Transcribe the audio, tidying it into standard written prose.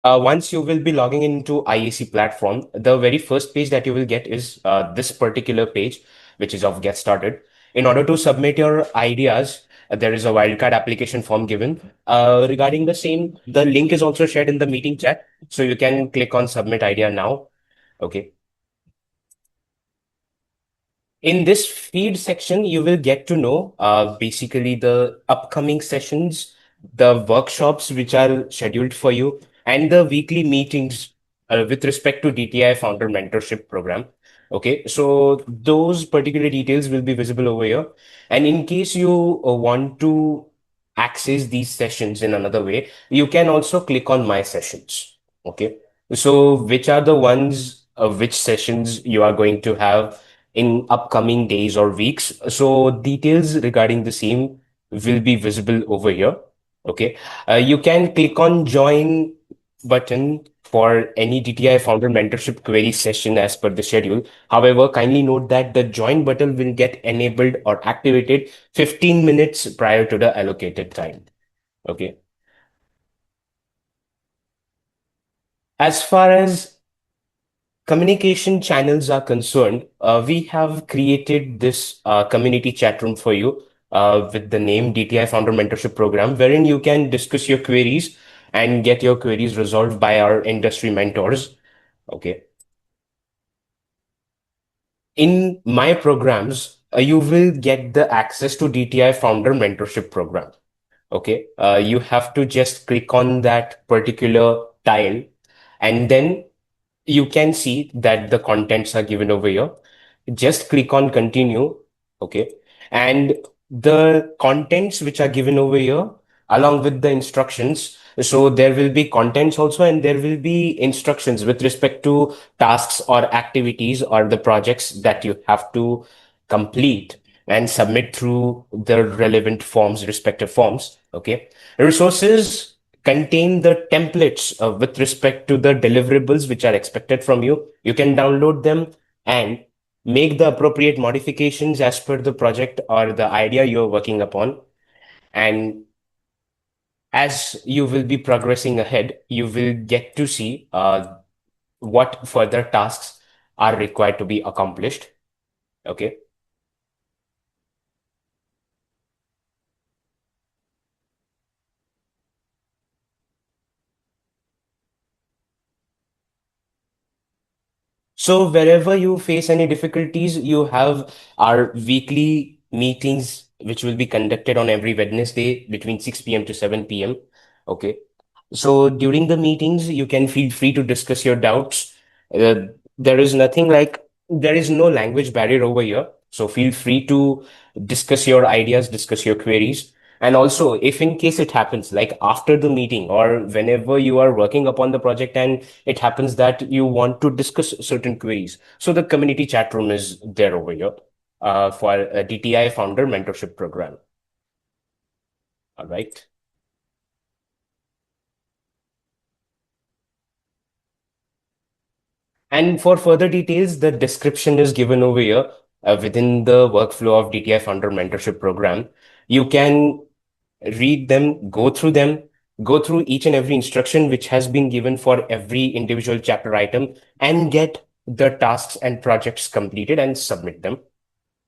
Once you will be logging into IAC platform, the very first page that you will get is this particular page, which is of Get Started. In order to submit your ideas, there is a wildcard application form given. Regarding the same, the link is also shared in the meeting chat, so you can click on Submit Idea now. Okay. In this feed section, you will get to know basically the upcoming sessions, the workshops which are scheduled for you, and the weekly meetings with respect to DTI Founder Mentorship Program. Okay, so those particular details will be visible over here. And in case you want to access these sessions in another way, you can also click on My Sessions. Okay, so which are the ones, which sessions you are going to have in upcoming days or weeks. So details regarding the same will be visible over here. Okay. You can click on join button for any DTI founder mentorship query session as per the schedule. However, kindly note that the join button will get enabled or activated 15 minutes prior to the allocated time. Okay. As far as communication channels are concerned, we have created this community chat room for you with the name DTI Founder Mentorship Program, wherein you can discuss your queries and get your queries resolved by our industry mentors. Okay. In my programs, you will get the access to DTI Founder Mentorship Program. Okay. You have to just click on that particular tile, and then you can see that the contents are given over here. Just click on continue. Okay. And the contents which are given over here, along with the instructions. So there will be contents also, and there will be instructions with respect to tasks or activities or the projects that you have to complete and submit through the relevant forms, respective forms. Okay. Resources contain the templates with respect to the deliverables which are expected from you. You can download them and make the appropriate modifications as per the project or the idea you're working upon. And as you will be progressing ahead, you will get to see what further tasks are required to be accomplished. Okay. So wherever you face any difficulties, you have our weekly meetings, which will be conducted on every Wednesday between 6 p.m. to 7 p.m. Okay. So during the meetings, you can feel free to discuss your doubts. There is nothing like, there is no language barrier over here. So feel free to discuss your ideas, discuss your queries. And also, if in case it happens, like after the meeting or whenever you are working upon the project and it happens that you want to discuss certain queries, so the community chat room is there over here for a DTI founder mentorship program. All right. And for further details, the description is given over here within the workflow of DTI Founder Mentorship Program. You can read them, go through each and every instruction which has been given for every individual chapter item and get the tasks and projects completed and submit them.